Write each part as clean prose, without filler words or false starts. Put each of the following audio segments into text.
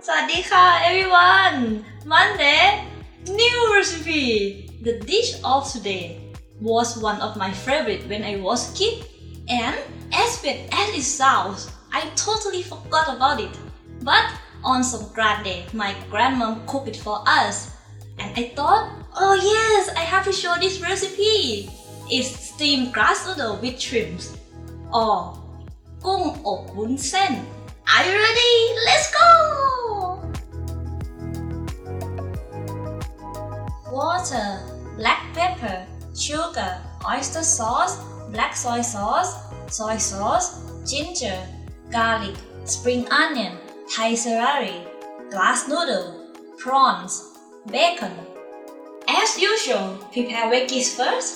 สวัสดีค่ะ everyone Monday new recipe the dish of today was one of my favorite when I was a kid and as weird as it sounds I totally forgot about it but on some grand day my grandmom cooked it for us and I thought oh yes I have to show this recipe it's steamed grass noodle with shrimps or Goong Ob Wonsen. Are you ready? Let's go! Water, black pepper, sugar, oyster sauce, black soy sauce, ginger, garlic, spring onion, Thai celery, glass noodle, prawns, bacon. As usual, prepare veggies first.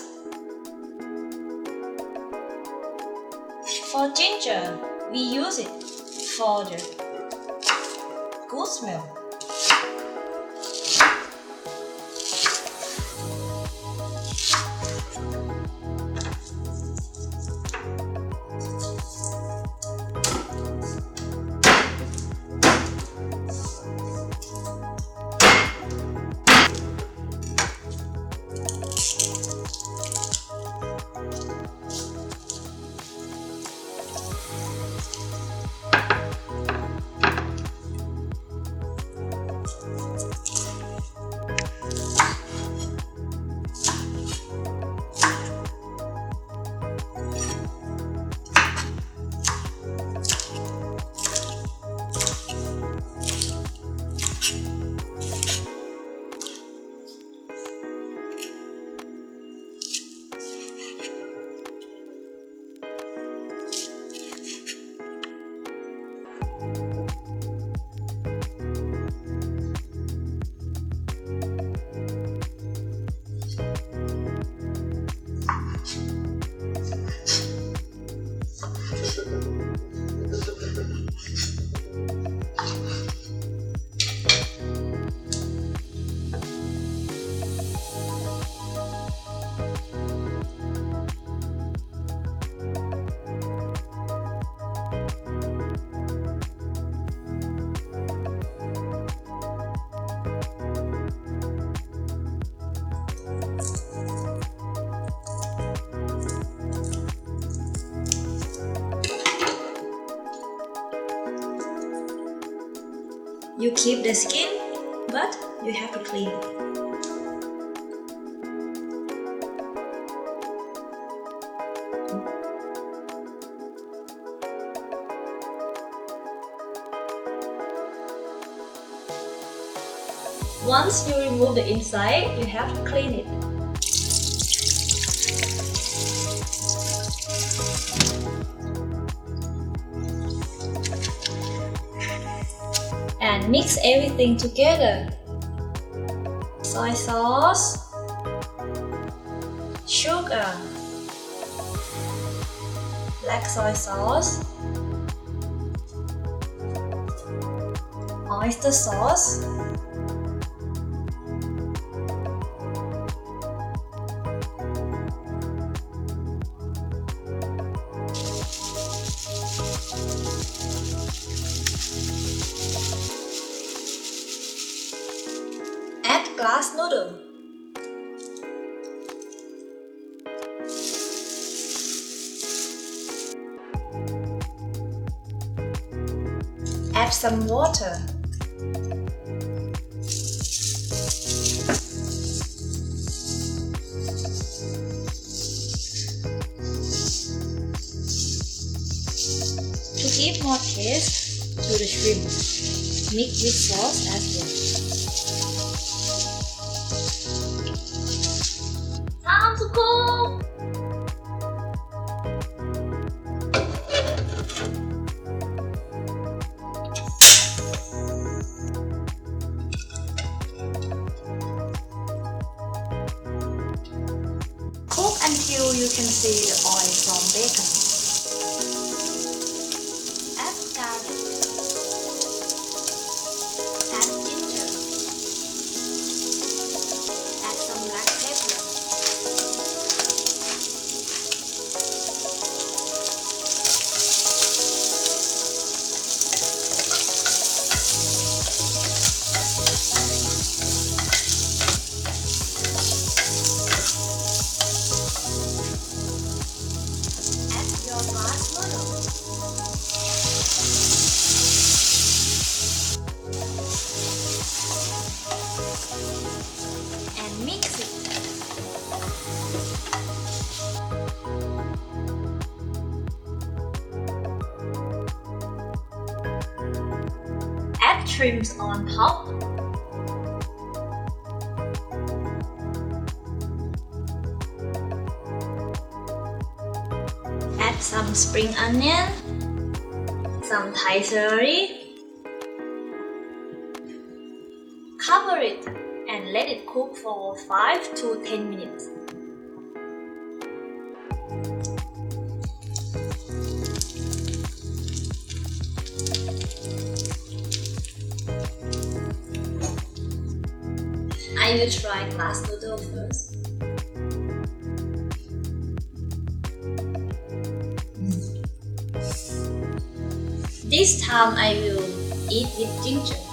For ginger, we use it for the good smell. You keep the skin, but you have to clean it. Once you remove the inside, you have to clean it. And mix everything together. Soy sauce, sugar, black soy sauce, oyster sauce, glass noodle. Add some water. To give more taste to the shrimp, mix with sauce as well. Time to cook! Cook until you can see the oil from bacon. Add garlic. Add ginger. Add some black pepper. add shrimps on top. Add some spring onion, some Thai celery. Cover it and let it cook for 5 to 10 minutes. I will try glass noodle first. This time I will eat with ginger.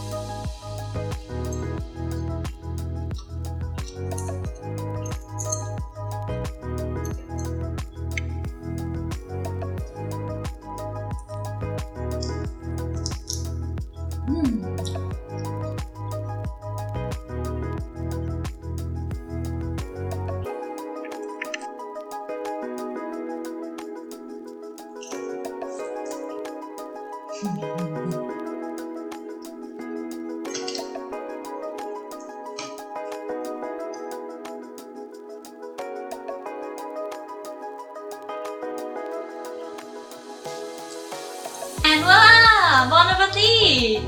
And voila! Bon appetit!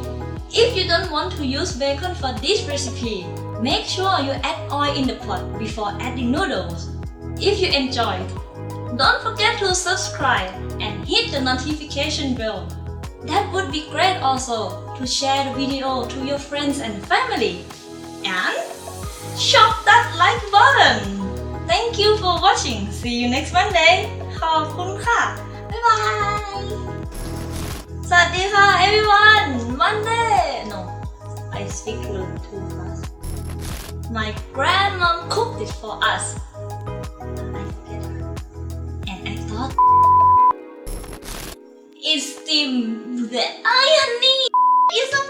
If you don't want to use bacon for this recipe, make sure you add oil in the pot before adding noodles. If you enjoyed, don't forget to subscribe and hit the notification bell. That would be great also to share the video to your friends and family. And shop that like button! Thank you for watching. See you next Monday. ขอบคุณค่ะ บ๊ายบาย สวัสดีค่ะ everyone Monday no I speak too fast My grandmom cooked it for us I forget and I thought it's steamed the honey is a